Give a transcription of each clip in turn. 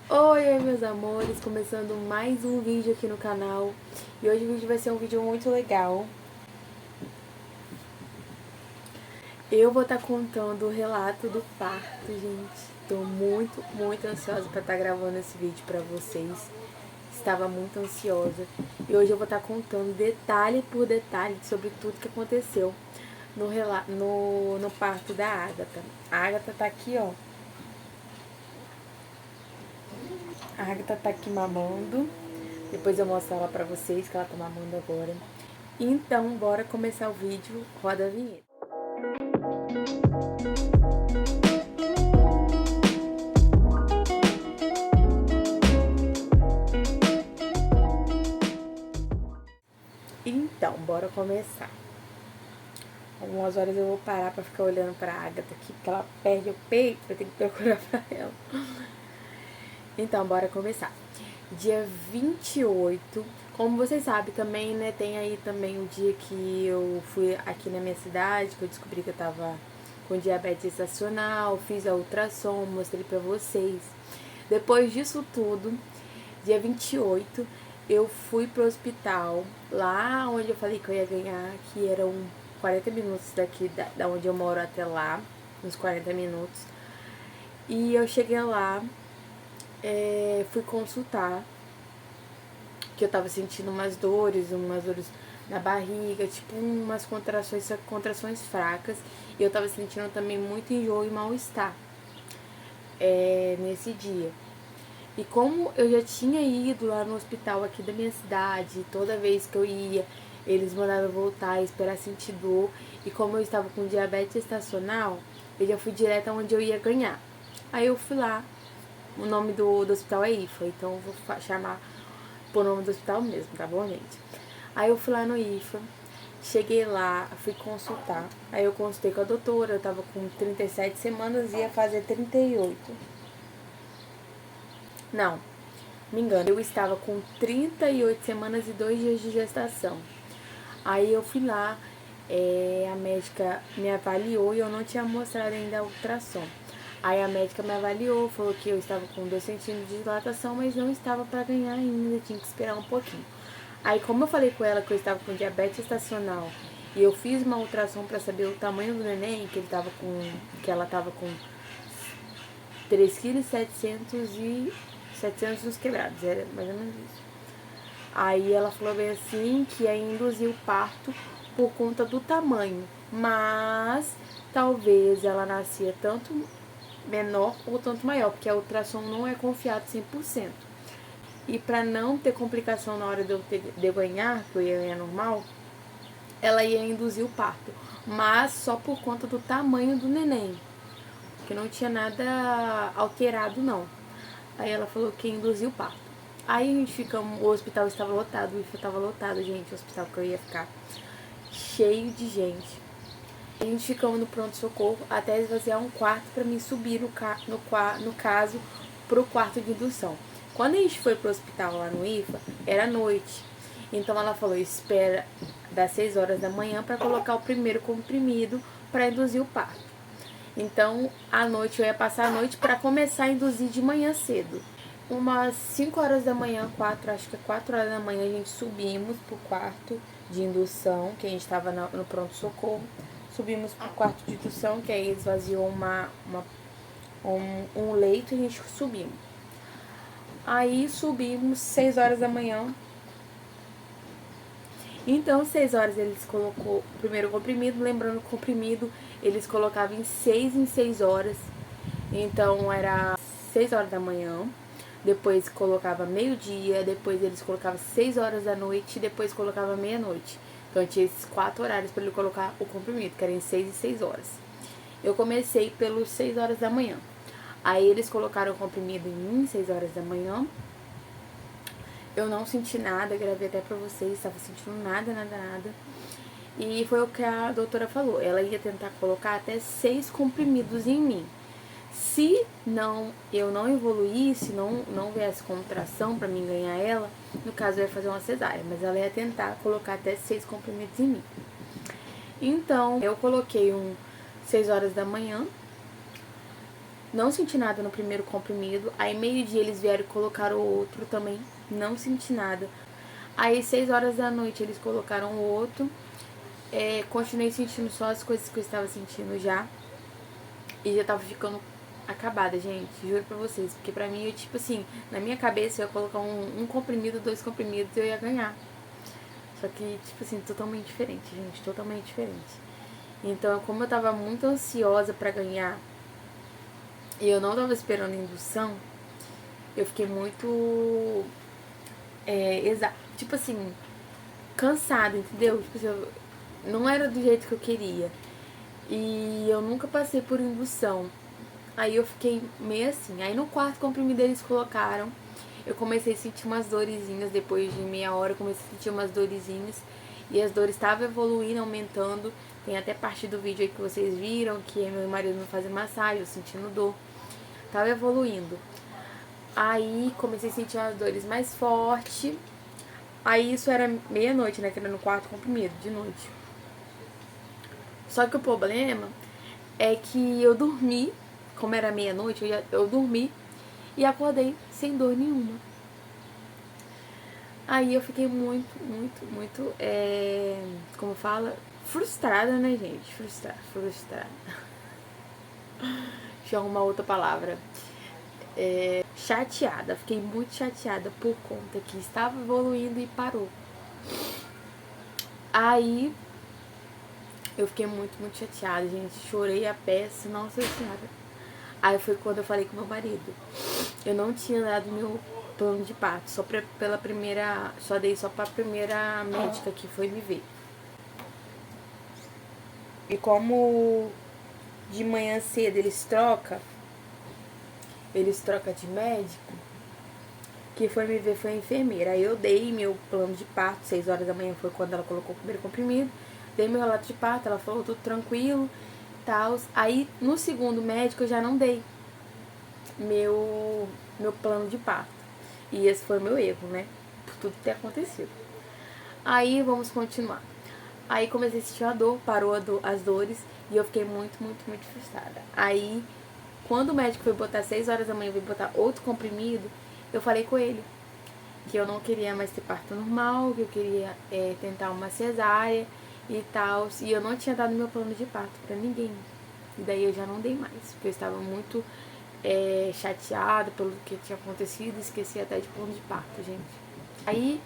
Oi, meus amores, começando mais um vídeo aqui no canal. E hoje o vídeo vai ser um vídeo muito legal. Eu vou estar contando o relato do parto, gente. Tô muito ansiosa para estar gravando esse vídeo para vocês. Estava muito ansiosa. E hoje eu vou estar contando detalhe por detalhe sobre tudo que aconteceu no parto da Agatha. A Agatha tá aqui, ó. A Agatha tá aqui mamando. Depois eu mostro ela pra vocês, que ela tá mamando agora. Então, bora começar o vídeo. Roda a vinheta. Então, bora começar. Algumas horas eu vou parar pra ficar olhando pra Agatha aqui, porque ela perde o peito, vai ter que procurar pra ela. Então, bora começar. Dia 28, como vocês sabem também, né, tem aí também o dia que eu fui aqui na minha cidade, que eu descobri que eu tava com diabetes gestacional, fiz a ultrassom, mostrei pra vocês. Depois disso tudo, dia 28, eu fui pro hospital, lá onde eu falei que eu ia ganhar, que eram 40 minutos daqui, da onde eu moro até lá, uns 40 minutos. E eu cheguei lá, fui consultar, que eu tava sentindo umas dores na barriga, tipo umas contrações fracas. E eu tava sentindo também muito enjoo e mal-estar nesse dia. E como eu já tinha ido lá no hospital aqui da minha cidade, toda vez que eu ia, eles mandavam voltar e esperar sentir dor. E como eu estava com diabetes gestacional, eu já fui direto aonde eu ia ganhar. Aí eu fui lá, o nome do hospital é IFA, então eu vou chamar por nome do hospital mesmo, tá bom, gente? Aí eu fui lá no IFA, cheguei lá, fui consultar. Aí eu consultei com a doutora, eu tava com 37 semanas e ia fazer 38. Não, me engano, eu estava com 38 semanas e 2 dias de gestação. Aí eu fui lá, a médica me avaliou e eu não tinha mostrado ainda a ultrassom. Aí a médica me avaliou, falou que eu estava com 2 centímetros de dilatação, mas não estava para ganhar ainda, tinha que esperar um pouquinho. Aí como eu falei com ela que eu estava com diabetes gestacional e eu fiz uma ultrassom para saber o tamanho do neném, que ela estava com 3,7 kg e 700 uns quebrados, era mais ou menos isso. Aí ela falou bem assim que ia induzir o parto por conta do tamanho, mas talvez ela nascia tanto menor ou tanto maior, porque a ultrassom não é confiado 100%. E para não ter complicação na hora de eu ganhar, que eu ia ganhar normal, ela ia induzir o parto, mas só por conta do tamanho do neném, que não tinha nada alterado não. Aí ela falou que ia induzir o parto. Aí a gente ficamos, o hospital estava lotado, o IFA estava lotado, gente, o hospital que eu ia ficar cheio de gente. A gente ficamos no pronto-socorro até esvaziar um quarto para mim subir no caso pro quarto de indução. Quando a gente foi pro hospital lá no IFA, era noite. Então ela falou, espera das 6 horas da manhã para colocar o primeiro comprimido para induzir o parto. Então, à noite eu ia passar a noite para começar a induzir de manhã cedo. Umas 5 horas da manhã, acho que 4 horas da manhã, a gente subimos pro quarto de indução, que a gente estava no pronto-socorro. Subimos pro quarto de indução, que aí esvaziou um leito e a gente subimos. Aí subimos 6 horas da manhã. Então, 6 horas eles colocou o primeiro comprimido, lembrando que o comprimido eles colocavam em 6 horas. Então, era 6 horas da manhã, depois colocava meio-dia, depois eles colocavam 6 horas da noite e depois colocava meia-noite. Então, tinha esses 4 horários para ele colocar o comprimido, que era em 6 e 6 horas. Eu comecei pelos 6 horas da manhã. Aí, eles colocaram o comprimido em mim, 6 horas da manhã. Eu não senti nada, gravei até pra vocês, estava sentindo nada. E foi o que a doutora falou, ela ia tentar colocar até 6 comprimidos em mim. Se eu não evoluísse, não viesse contração pra mim ganhar ela, no caso eu ia fazer uma cesárea, mas ela ia tentar colocar até 6 comprimidos em mim. Então, eu coloquei 6 horas da manhã. Não senti nada no primeiro comprimido. Aí meio-dia eles vieram e colocaram o outro também. Não senti nada. Aí 6 horas da noite eles colocaram o outro. Continuei sentindo só as coisas que eu estava sentindo já. E já tava ficando acabada, gente. Juro pra vocês. Porque pra mim, eu, tipo assim, na minha cabeça eu ia colocar um comprimido, 2 comprimidos e eu ia ganhar. Só que, tipo assim, totalmente diferente, gente. Totalmente diferente. Então, como eu tava muito ansiosa pra ganhar e eu não tava esperando indução, eu fiquei muito tipo assim, cansada, entendeu? Tipo assim, não era do jeito que eu queria. E eu nunca passei por indução. Aí eu fiquei meio assim. Aí no quarto comprimido eles colocaram. Eu comecei a sentir umas dorezinhas. Depois de meia hora eu comecei a sentir umas dorezinhas. E as dores estavam evoluindo, aumentando. Tem até parte do vídeo aí que vocês viram, que meu marido me fazia massagem, eu sentindo dor. Tava evoluindo. Aí comecei a sentir umas dores mais fortes. Aí isso era meia-noite, né? Que era no quarto comprimido, de noite. Só que o problema é que eu dormi, como era meia-noite, eu dormi e acordei sem dor nenhuma. Aí eu fiquei muito, como fala? Frustrada, né, gente? Frustrada. Deixa eu arrumar outra palavra. Chateada, fiquei muito chateada por conta que estava evoluindo e parou. Aí eu fiquei muito chateada, gente. Chorei a peça, nossa senhora. Aí foi quando eu falei com meu marido. Eu não tinha dado meu plano de parto, só dei só pra primeira médica que foi me ver. E como de manhã cedo eles trocam de médico, que foi me ver foi a enfermeira. Aí eu dei meu plano de parto, 6 horas da manhã foi quando ela colocou o primeiro comprimido. Dei meu relato de parto, ela falou tudo tranquilo, tal. Aí no segundo médico eu já não dei meu plano de parto. E esse foi o meu erro, né? Por tudo ter acontecido. Aí vamos continuar. Aí comecei a sentir a dor, parou as dores e eu fiquei muito frustrada. Aí, quando o médico foi botar 6 horas da manhã, veio botar outro comprimido, eu falei com ele que eu não queria mais ter parto normal, que eu queria tentar uma cesárea e tal. E eu não tinha dado meu plano de parto pra ninguém. E daí eu já não dei mais, porque eu estava muito chateada pelo que tinha acontecido, esqueci até de plano de parto, gente. Aí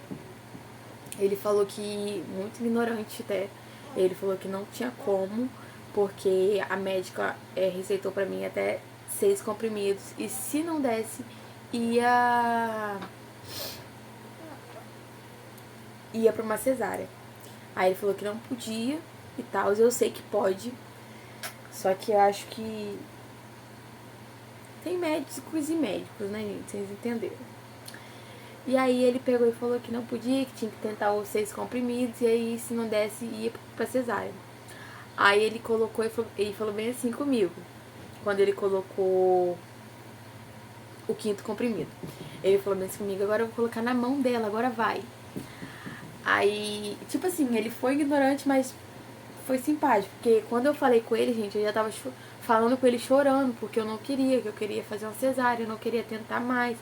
ele falou que, muito ignorante até, ele falou que não tinha como, porque a médica receitou pra mim até 6 comprimidos, e se não desse, ia pra uma cesárea. Aí ele falou que não podia e tal, eu sei que pode, só que eu acho que tem médicos e médicos, né, gente? Vocês entenderam. E aí ele pegou e falou que não podia, que tinha que tentar os 6 comprimidos, e aí se não desse, ia pra cesárea. Aí ele colocou, ele falou bem assim comigo, quando ele colocou o 5º comprimido. Ele falou bem assim comigo, agora eu vou colocar na mão dela, agora vai. Aí, tipo assim, ele foi ignorante, mas foi simpático, porque quando eu falei com ele, gente, eu já tava falando com ele chorando, porque eu não queria, que eu queria fazer uma cesárea, eu não queria tentar mais,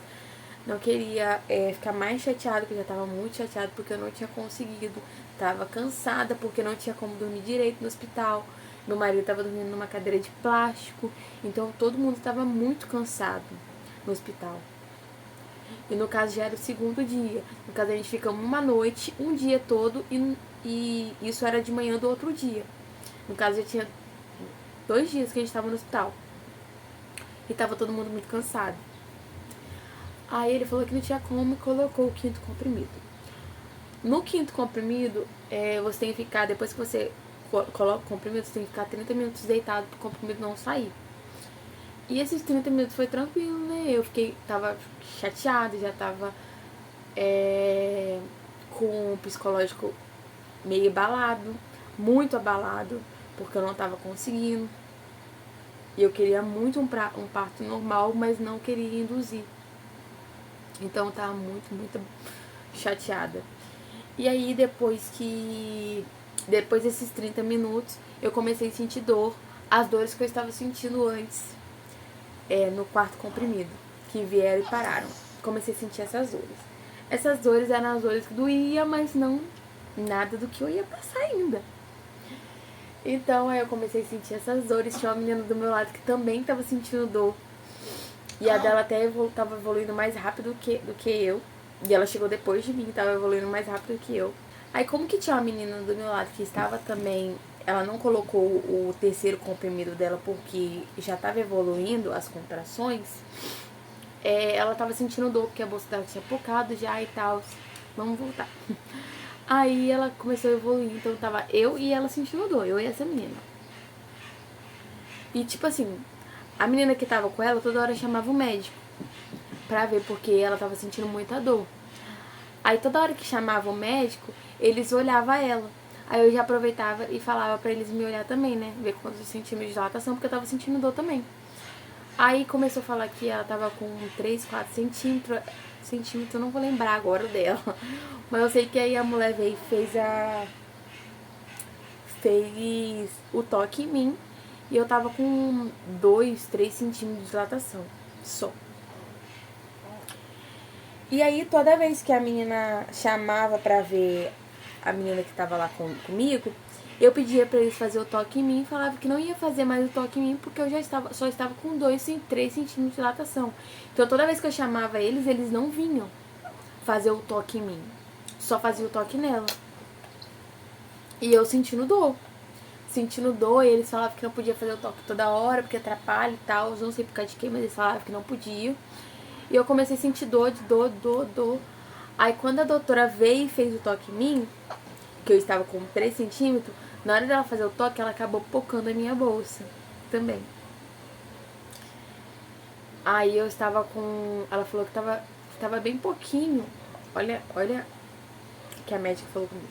não queria ficar mais chateada, porque eu já tava muito chateada porque eu não tinha conseguido, tava cansada porque não tinha como dormir direito no hospital, meu marido tava dormindo numa cadeira de plástico, então todo mundo tava muito cansado no hospital. E no caso já era o 2º dia. No caso a gente fica uma noite, um dia todo, e isso era de manhã do outro dia. No caso já tinha 2 dias que a gente tava no hospital. E tava todo mundo muito cansado. Aí ele falou que não tinha como e colocou o 5º comprimido. No 5º comprimido, você tem que ficar, depois que você coloca o comprimido, você tem que ficar 30 minutos deitado pro comprimido não sair. E esses 30 minutos foi tranquilo, né? Eu tava chateada, já tava com o psicológico meio abalado, muito abalado, porque eu não tava conseguindo. E eu queria muito um parto normal, mas não queria induzir. Então eu tava muito chateada. E aí depois desses 30 minutos, eu comecei a sentir dor, as dores que eu estava sentindo antes. no quarto comprimido, que vieram e pararam. Comecei a sentir essas dores. Essas dores eram as dores que doía, mas não nada do que eu ia passar ainda. Então aí eu comecei a sentir essas dores. Tinha uma menina do meu lado que também estava sentindo dor. E a dela até estava evoluindo mais rápido do que eu. E ela chegou depois de mim, estava evoluindo mais rápido que eu. Aí como que tinha uma menina do meu lado que estava também... Ela não colocou o terceiro comprimido dela porque já estava evoluindo as contrações. Ela estava sentindo dor porque a bolsa dela tinha pocado já e tal. Vamos voltar. Aí ela começou a evoluir, então tava eu e ela sentindo dor, eu e essa menina. E tipo assim, a menina que tava com ela toda hora chamava o médico pra ver porque ela tava sentindo muita dor. Aí toda hora que chamava o médico, eles olhavam ela. Aí eu já aproveitava e falava pra eles me olhar também, né? Ver quantos centímetros de dilatação, porque eu tava sentindo dor também. Aí começou a falar que ela tava com 3, 4 centímetros, eu não vou lembrar agora dela. Mas eu sei que aí a mulher veio e fez o toque em mim. E eu tava com 2, 3 centímetros de dilatação. Só. E aí toda vez que a menina chamava pra ver a menina que tava lá comigo, eu pedia pra eles fazer o toque em mim e falava que não ia fazer mais o toque em mim porque eu só estava com 2, 3 centímetros de dilatação. Então toda vez que eu chamava eles, eles não vinham fazer o toque em mim. Só fazia o toque nela. E eu sentindo dor. E eles falavam que não podia fazer o toque toda hora, porque atrapalha e tal. Eu não sei por causa de quê, mas eles falavam que não podia. E eu comecei a sentir dor. Aí quando a doutora veio e fez o toque em mim, que eu estava com 3 centímetros, na hora dela fazer o toque, ela acabou pocando a minha bolsa também. Aí eu estava com... Ela falou que tava bem pouquinho. Olha que a médica falou comigo.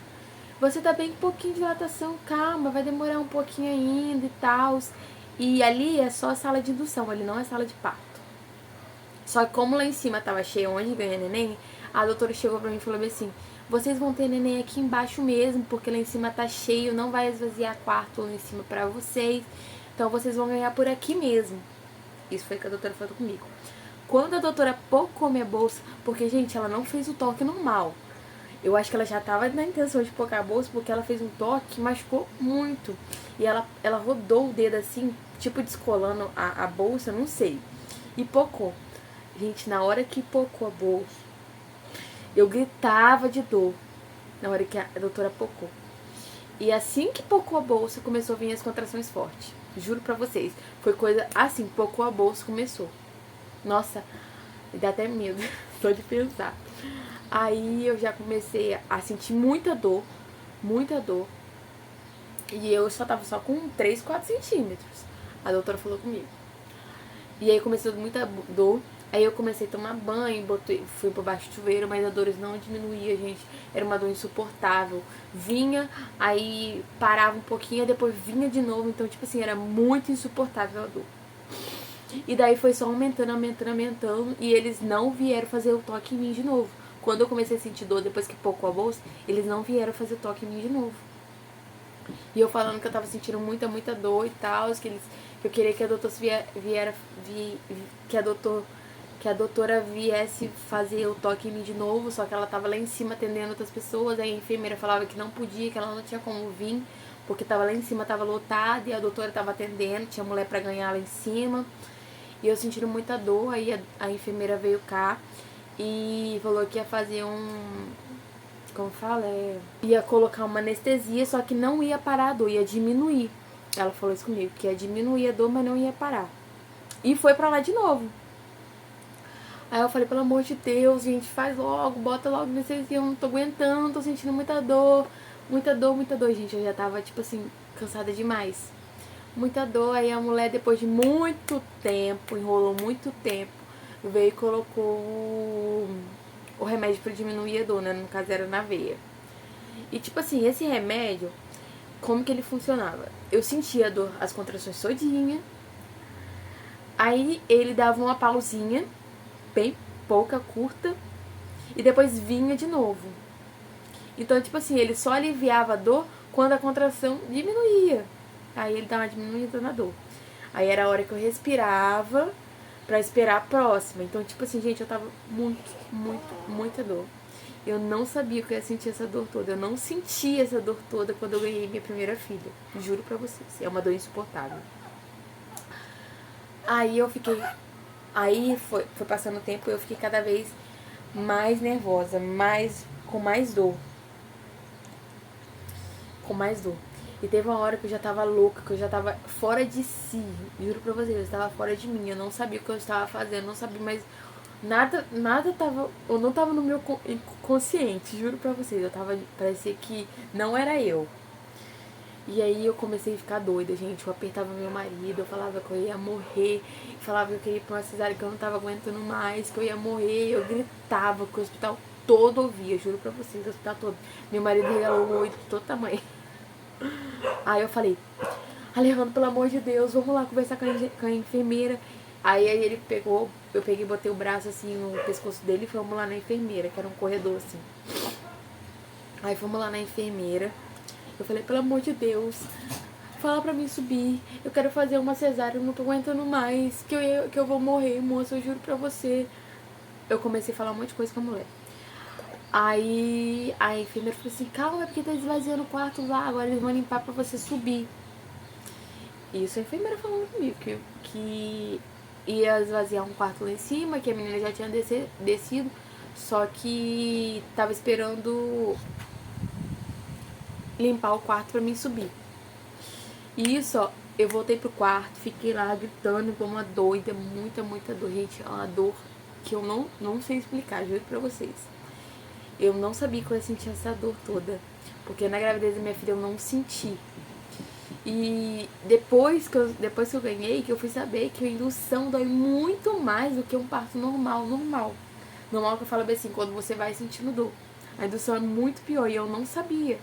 Você tá bem pouquinho de dilatação, calma, vai demorar um pouquinho ainda e tal. E ali é só a sala de indução, ali não é sala de parto. Só que como lá em cima tava cheio onde ganha neném, a doutora chegou pra mim e falou assim, vocês vão ter neném aqui embaixo mesmo, porque lá em cima tá cheio, não vai esvaziar quarto lá em cima pra vocês. Então vocês vão ganhar por aqui mesmo. Isso foi o que a doutora falou comigo. Quando a doutora pocou minha bolsa, porque, gente, ela não fez o toque normal. Eu acho que ela já tava na intenção de pocar a bolsa, porque ela fez um toque que machucou muito. E ela rodou o dedo assim, tipo descolando a bolsa, não sei. E pocou. Gente, na hora que pocou a bolsa, eu gritava de dor. Na hora que a doutora pocou. E assim que pocou a bolsa, começou a vir as contrações fortes. Juro pra vocês. Foi coisa assim, pocou a bolsa, começou. Nossa, me dá até medo só de pensar. Aí eu já comecei a sentir muita dor. E eu tava só com 3, 4 centímetros. A doutora falou comigo. E aí começou muita dor. Aí eu comecei a tomar banho, fui por baixo do chuveiro, mas a dor não diminuía, gente. Era uma dor insuportável. Vinha, aí parava um pouquinho, depois vinha de novo. Então, tipo assim, era muito insuportável a dor. E daí foi só aumentando. E eles não vieram fazer o toque em mim de novo. Quando eu comecei a sentir dor, depois que pocou a bolsa, eles não vieram fazer toque em mim de novo. E eu falando que eu tava sentindo muita dor e tal, que eu queria que a doutora que a doutora viesse fazer o toque em mim de novo, só que ela tava lá em cima atendendo outras pessoas, aí a enfermeira falava que não podia, que ela não tinha como vir, porque tava lá em cima, tava lotada, e a doutora tava atendendo, tinha mulher pra ganhar lá em cima. E eu sentindo muita dor, aí a enfermeira veio cá e falou que ia fazer como fala? Ia colocar uma anestesia, só que não ia parar a dor, ia diminuir. Ela falou isso comigo, que ia diminuir a dor, mas não ia parar. E foi pra lá de novo. Aí eu falei, pelo amor de Deus, gente, faz logo, bota logo anestesia, eu não tô aguentando, tô sentindo muita dor, gente. Eu já tava, tipo assim, cansada demais. Muita dor, aí a mulher, depois de muito tempo, enrolou muito tempo, veio e colocou o remédio pra diminuir a dor, né? No caso era na veia. E tipo assim, esse remédio, como que ele funcionava? Eu sentia a dor, as contrações todinha, aí ele dava uma pausinha, bem pouca, curta, e depois vinha de novo. Então, tipo assim, ele só aliviava a dor quando a contração diminuía. Aí ele dava uma diminuída na dor. Aí era a hora que eu respirava, pra esperar a próxima. Então, tipo assim, gente, eu tava muita dor. Eu não sabia que eu ia sentir essa dor toda. Eu não senti essa dor toda quando eu ganhei minha primeira filha. Juro pra vocês. É uma dor insuportável. Aí eu fiquei... Aí foi passando o tempo e eu fiquei cada vez mais nervosa, com mais dor. Com mais dor. E teve uma hora que eu já tava louca, que eu já tava fora de si. Juro pra vocês, eu estava fora de mim. Eu não sabia o que eu estava fazendo, não sabia mais... Nada tava... Eu não tava no meu consciente, juro pra vocês. Eu tava... Parecia que não era eu. E aí eu comecei a ficar doida, gente. Eu apertava meu marido, eu falava que eu ia morrer. Falava que eu queria ir pra uma cesárea, que eu não tava aguentando mais, que eu ia morrer. Eu gritava, que o hospital todo ouvia, juro pra vocês, o hospital todo. Meu marido regalou um olho de todo tamanho. Aí eu falei, Alejandro, pelo amor de Deus, vamos lá conversar com a enfermeira. Aí ele pegou, eu peguei e botei o braço assim no pescoço dele e fomos lá na enfermeira, que era um corredor assim. Aí fomos lá na enfermeira. Eu falei, pelo amor de Deus, fala pra mim subir. Eu quero fazer uma cesárea, eu não tô aguentando mais. Que eu vou morrer, moça, eu juro pra você. Eu comecei a falar um monte de coisa com a mulher. Aí a enfermeira falou assim, calma, é porque tá esvaziando o quarto lá, agora eles vão limpar pra você subir. Isso a enfermeira falando comigo, que ia esvaziar um quarto lá em cima, que a menina já tinha descido, só que tava esperando limpar o quarto pra mim subir. E isso, ó, eu voltei pro quarto, fiquei lá gritando como uma doida, muita dor, gente, é uma dor que eu não sei explicar, juro pra vocês. Eu não sabia que eu ia sentir essa dor toda, porque na gravidez da minha filha eu não senti. E depois que eu ganhei, que eu fui saber que a indução dói muito mais do que um parto normal. Normal que eu falo bem assim, quando você vai sentindo dor. A indução é muito pior e eu não sabia.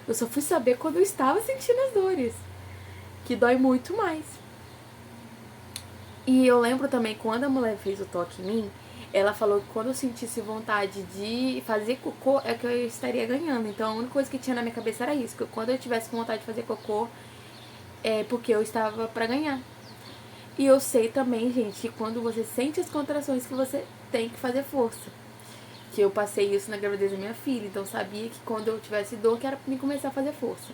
Eu só fui saber quando eu estava sentindo as dores, que dói muito mais. E eu lembro também, quando a mulher fez o toque em mim, ela falou que quando eu sentisse vontade de fazer cocô, é que eu estaria ganhando. Então a única coisa que tinha na minha cabeça era isso, que quando eu tivesse vontade de fazer cocô, é porque eu estava pra ganhar. E eu sei também, gente, que quando você sente as contrações, que você tem que fazer força. Que eu passei isso na gravidez da minha filha, então eu sabia que quando eu tivesse dor, que era pra mim começar a fazer força.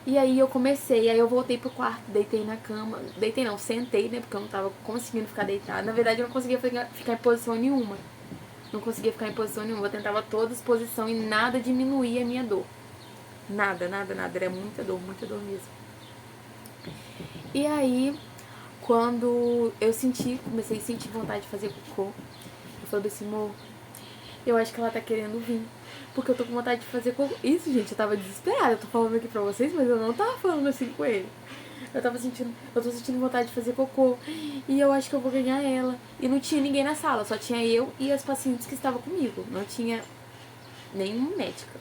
E aí eu comecei, aí eu voltei pro quarto, deitei na cama. Deitei não, sentei, né, porque eu não tava conseguindo ficar deitada. Na verdade, eu não conseguia ficar em posição nenhuma. Não conseguia ficar em posição nenhuma. Eu tentava todas as posições e nada diminuía a minha dor. Nada. Era muita dor mesmo. E aí, quando eu comecei a sentir vontade de fazer cocô, eu falei assim, amor, eu acho que ela tá querendo vir, porque eu tô com vontade de fazer cocô. Isso, gente, eu tava desesperada, eu tô falando aqui pra vocês, mas eu não tava falando assim com ele. Eu tô sentindo vontade de fazer cocô, e eu acho que eu vou ganhar ela. E não tinha ninguém na sala, só tinha eu e as pacientes que estavam comigo, não tinha nenhuma médica.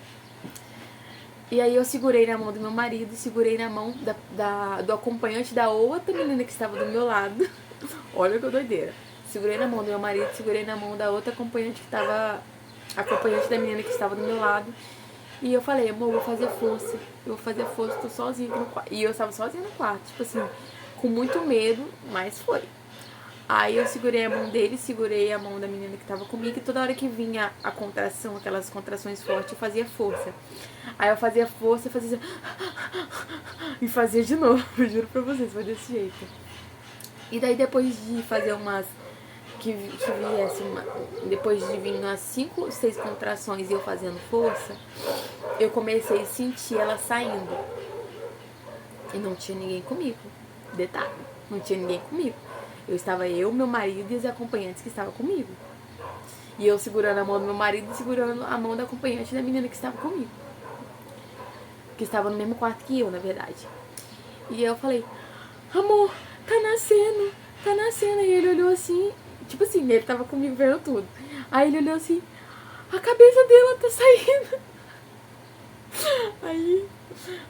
E aí eu segurei na mão do meu marido, segurei na mão do acompanhante da outra menina que estava do meu lado. Olha que doideira. Segurei na mão do meu marido, segurei na mão da outra acompanhante que estava... Acompanhante da menina que estava do meu lado. E eu falei, amor, eu vou fazer força, tô sozinha aqui no quarto. E eu estava sozinha no quarto, tipo assim, com muito medo, mas foi. Aí eu segurei a mão dele, segurei a mão da menina que tava comigo, e toda hora que vinha a contração, aquelas contrações fortes, eu fazia força. Aí eu fazia força e fazia assim, e fazia de novo, eu juro pra vocês, foi desse jeito. E daí depois de fazer umas, depois de vir umas 5, 6 contrações e eu fazendo força, eu comecei a sentir ela saindo. E não tinha ninguém comigo. Detalhe, não tinha ninguém comigo. Eu, meu marido e os acompanhantes que estavam comigo. E eu segurando a mão do meu marido e segurando a mão da acompanhante da menina que estava comigo. Que estava no mesmo quarto que eu, na verdade. E eu falei, amor, tá nascendo. E ele olhou assim, tipo assim, ele tava comigo vendo tudo. Aí ele olhou assim, a cabeça dela tá saindo.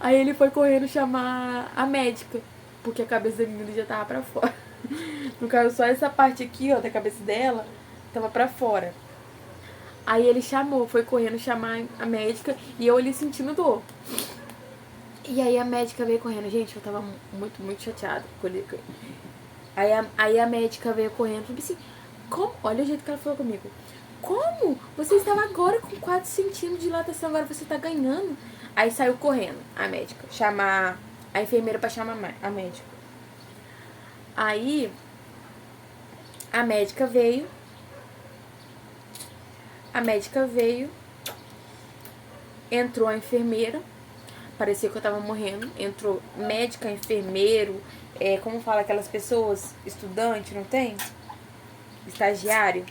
Aí ele foi correndo chamar a médica, porque a cabeça da menina já tava pra fora. No caso, só essa parte aqui, ó, da cabeça dela, tava pra fora. Aí ele foi correndo chamar a médica e eu ali sentindo dor. E aí a médica veio correndo. Gente, eu tava muito chateada. Aí a médica veio correndo e falou assim, como? Olha o jeito que ela falou comigo. Como? Você estava agora com 4 centímetros de dilatação, agora você tá ganhando. Aí saiu correndo a médica, chamar a enfermeira pra chamar a médica. Aí a médica veio, entrou a enfermeira, parecia que eu tava morrendo, entrou médica, enfermeiro, como fala aquelas pessoas, estudante, não tem? Estagiário.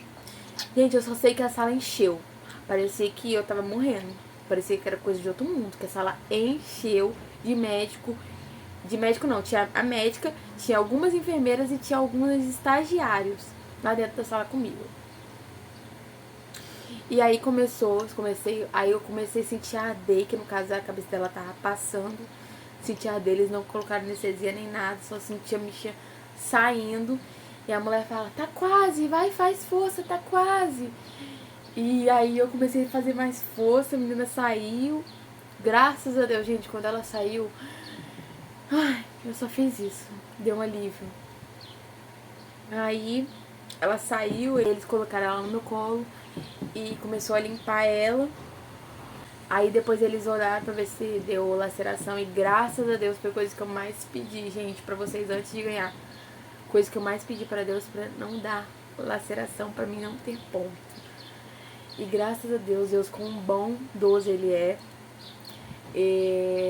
Gente, eu só sei que a sala encheu. Parecia que eu tava morrendo. Parecia que era coisa de outro mundo, que a sala encheu de médico. De médico não, tinha a médica, tinha algumas enfermeiras e tinha alguns estagiários lá dentro da sala comigo. E aí aí eu comecei a sentir arder, que no caso a cabeça dela tava passando. Sentia arder, eles não colocaram anestesia nem nada, só sentia mexer saindo. E a mulher fala, tá quase, vai, faz força, tá quase. E aí eu comecei a fazer mais força, a menina saiu. Graças a Deus, gente, quando ela saiu, ai, eu só fiz isso, deu um alívio. Aí ela saiu, eles colocaram ela no meu colo e começou a limpar ela. Aí depois eles olharam pra ver se deu laceração e graças a Deus foi coisa que eu mais pedi, gente, pra vocês antes de ganhar. Coisa que eu mais pedi pra Deus pra não dar laceração, pra mim não ter ponto. E graças a Deus, Deus com um bom 12 ele é,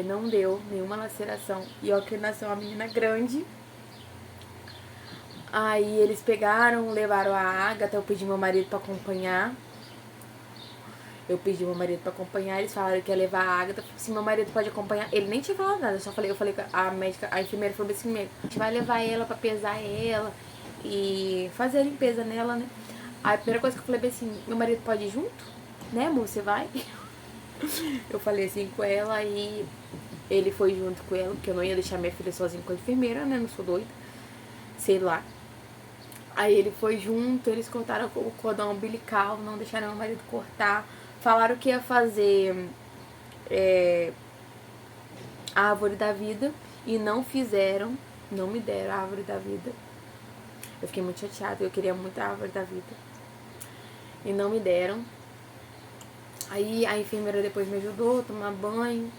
não deu nenhuma laceração. E ó que nasceu uma menina grande. Aí eles pegaram, levaram a Agatha, eu pedi meu marido pra acompanhar. Eles falaram que ia levar a Agatha. Se meu marido pode acompanhar, ele nem tinha falado nada. Eu falei com a médica, a enfermeira falou assim mesmo, a gente vai levar ela pra pesar ela e fazer a limpeza nela, né? Aí a primeira coisa que eu falei assim, meu marido pode ir junto? Né, amor, você vai? Eu falei assim com ela e ele foi junto com ela, porque eu não ia deixar minha filha sozinha com a enfermeira, né? Não sou doida. Sei lá. Aí ele foi junto, eles cortaram o cordão umbilical, não deixaram meu marido cortar. Falaram que ia fazer a árvore da vida e não fizeram, não me deram a árvore da vida. Eu fiquei muito chateada, eu queria muito a árvore da vida. E não me deram. Aí a enfermeira depois me ajudou a tomar banho.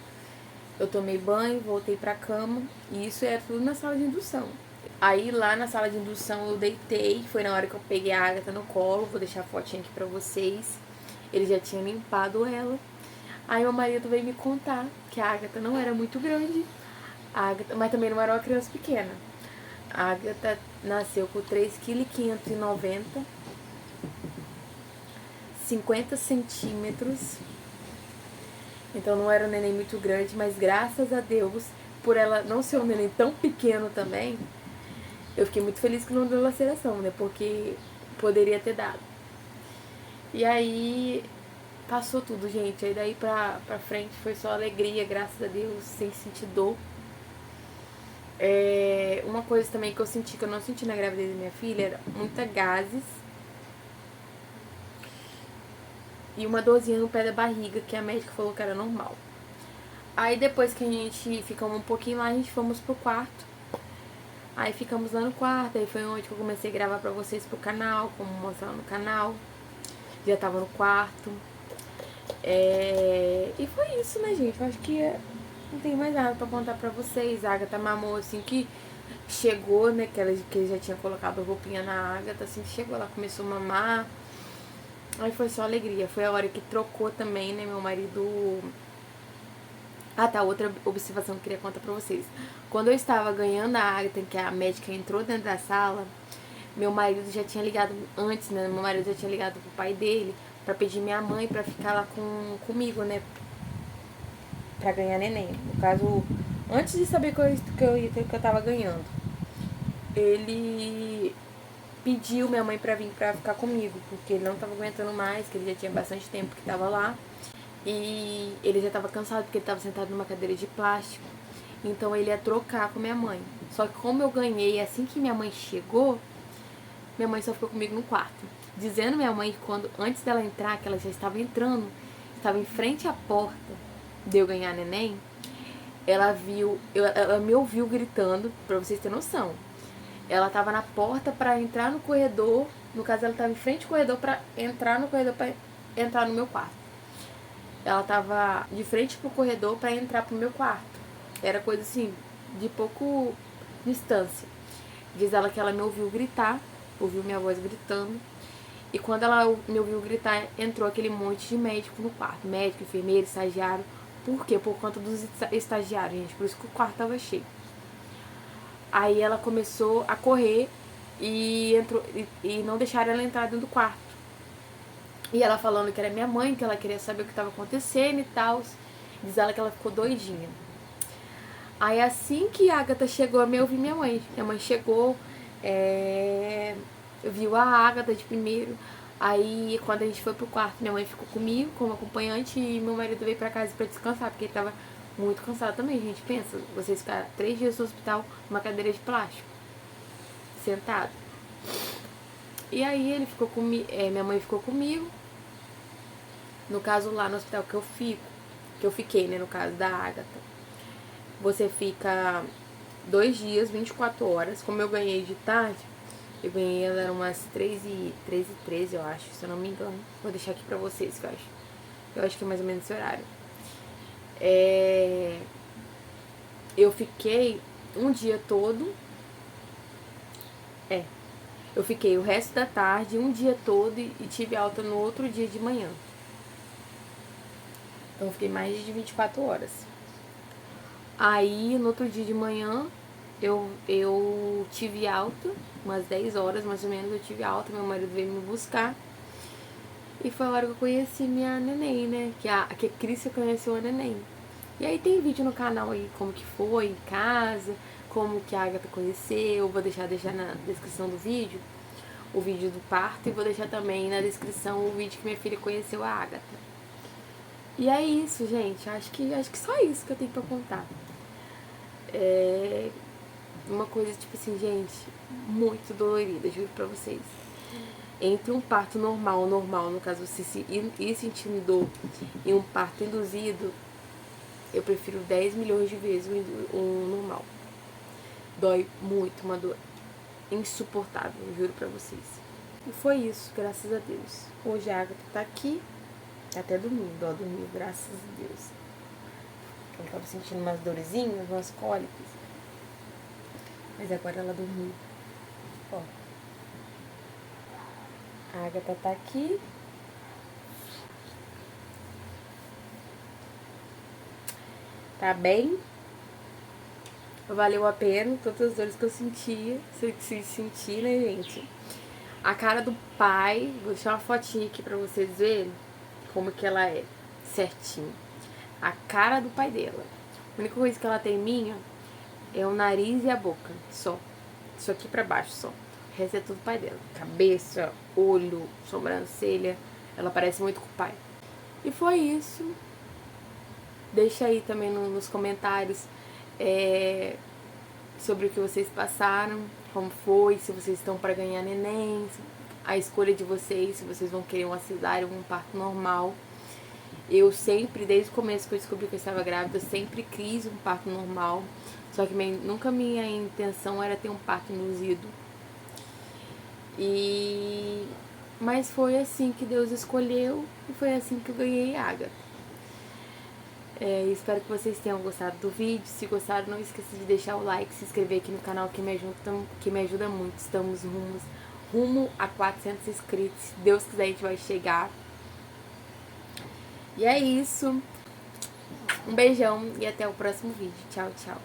Eu tomei banho, voltei pra cama. E isso era tudo na sala de indução. Aí lá na sala de indução eu deitei. Foi na hora que eu peguei a Agatha no colo. Vou deixar a fotinha aqui pra vocês. Ele já tinha limpado ela. Aí meu marido veio me contar que a Agatha não era muito grande. Mas também não era uma criança pequena. A Agatha nasceu com 3,590 kg, 50 centímetros. Então não era um neném muito grande, mas graças a Deus, por ela não ser um neném tão pequeno também, eu fiquei muito feliz que não deu laceração, né? Porque poderia ter dado. E aí passou tudo, gente. Aí daí pra frente foi só alegria, graças a Deus, sem sentir dor. Uma coisa também que eu senti, que eu não senti na gravidez da minha filha, era muita gases. E uma dorzinha no pé da barriga, que a médica falou que era normal. Aí depois que a gente ficamos um pouquinho lá, a gente fomos pro quarto. Aí ficamos lá no quarto, aí foi onde que eu comecei a gravar pra vocês pro canal, como mostrar no canal. Já tava no quarto. E foi isso, né, gente? Eu acho que não tem mais nada pra contar pra vocês. A Agatha mamou assim que chegou, né? Que ele já tinha colocado a roupinha na Agatha, assim que chegou, ela começou a mamar. Aí foi só alegria. Foi a hora que trocou também, né? Meu marido. Ah, tá. Outra observação que eu queria contar pra vocês. Quando eu estava ganhando a Agatha, que a médica entrou dentro da sala, meu marido já tinha ligado antes, né? Meu marido já tinha ligado pro pai dele pra pedir minha mãe pra ficar lá comigo, né? Pra ganhar neném. No caso, antes de saber que eu tava ganhando, ele pediu minha mãe pra vir pra ficar comigo, porque ele não tava aguentando mais, que ele já tinha bastante tempo que tava lá. E ele já tava cansado, porque ele tava sentado numa cadeira de plástico. Então ele ia trocar com minha mãe. Só que como eu ganhei assim que minha mãe chegou, minha mãe só ficou comigo no quarto. Dizendo minha mãe que antes dela entrar, que ela já estava entrando, estava em frente à porta de eu ganhar neném, ela me ouviu gritando, pra vocês terem noção. Ela tava na porta pra entrar no corredor. No caso, ela tava em frente ao corredor pra entrar no corredor pra entrar no meu quarto. Ela tava de frente pro corredor pra entrar pro meu quarto. Era coisa assim, de pouco distância. Diz ela que ela me ouviu gritar, ouviu minha voz gritando. E quando ela me ouviu gritar, entrou aquele monte de médico no quarto. Médico, enfermeiro, estagiário. Por quê? Por conta dos estagiários, gente. Por isso que o quarto tava cheio. Aí ela começou a correr e entrou e não deixaram ela entrar dentro do quarto. E ela falando que era minha mãe, que ela queria saber o que estava acontecendo e tal. Diz ela que ela ficou doidinha. Aí assim que a Agatha chegou, eu ouvi minha mãe. Minha mãe chegou, viu a Agatha de primeiro. Aí quando a gente foi pro quarto, minha mãe ficou comigo como acompanhante e meu marido veio pra casa pra descansar, porque ele tava muito cansado também, gente. Pensa, vocês ficaram 3 dias no hospital numa cadeira de plástico, sentado. E aí ele ficou comigo, minha mãe ficou comigo. No caso lá no hospital que eu fiquei, né, no caso da Agatha. Você fica 2 dias, 24 horas. Como eu ganhei de tarde, eu ganhei, ela era umas 3h13, eu acho, se eu não me engano. Vou deixar aqui pra vocês, que eu acho. Eu acho que é mais ou menos esse horário. Eu fiquei um dia todo. Eu fiquei o resto da tarde, um dia todo, e tive alta no outro dia de manhã. Então eu fiquei mais de 24 horas. Aí no outro dia de manhã eu tive alta, umas 10 horas mais ou menos eu tive alta, meu marido veio me buscar. E foi a hora que eu conheci minha neném, né? Que a Cris conheceu a neném. E aí tem vídeo no canal aí como que foi em casa, como que a Agatha conheceu. Vou deixar na descrição do vídeo o vídeo do parto e vou deixar também na descrição o vídeo que minha filha conheceu a Agatha. E é isso, gente. Acho que só isso que eu tenho pra contar. É uma coisa, tipo assim, gente, muito dolorida, juro pra vocês. Entre um parto normal, no caso você ir sentindo dor, e um parto induzido, eu prefiro 10 milhões de vezes um normal. Dói muito, uma dor insuportável, juro pra vocês. E foi isso, graças a Deus. Hoje a Agatha tá aqui, até dormindo, ó, dormiu, graças a Deus. Eu tava sentindo umas dorzinhas, umas cólicas, mas agora ela dormiu. Ó, a Agatha tá aqui. Tá bem? Valeu a pena todas as dores que eu sentia. Se sentir, né, gente? A cara do pai, vou deixar uma fotinha aqui pra vocês verem como que ela é, certinho. A cara do pai dela. A única coisa que ela tem minha é o nariz e a boca, só. Isso aqui pra baixo, só. O resto é tudo pai dela. Cabeça, olho, sobrancelha. Ela parece muito com o pai. E foi isso. Deixa aí também nos comentários sobre o que vocês passaram, como foi, se vocês estão para ganhar neném, a escolha de vocês, se vocês vão querer uma cesárea ou um parto normal. Eu sempre, desde o começo que eu descobri que eu estava grávida, eu sempre quis um parto normal, só que nunca minha intenção era ter um parto induzido. Mas foi assim que Deus escolheu e foi assim que eu ganhei a Agatha. Espero que vocês tenham gostado do vídeo. Se gostaram, não esqueça de deixar o like, se inscrever aqui no canal que me ajuda muito. Estamos rumo a 400 inscritos. Se Deus quiser, a gente vai chegar. E é isso. Um beijão e até o próximo vídeo. Tchau, tchau.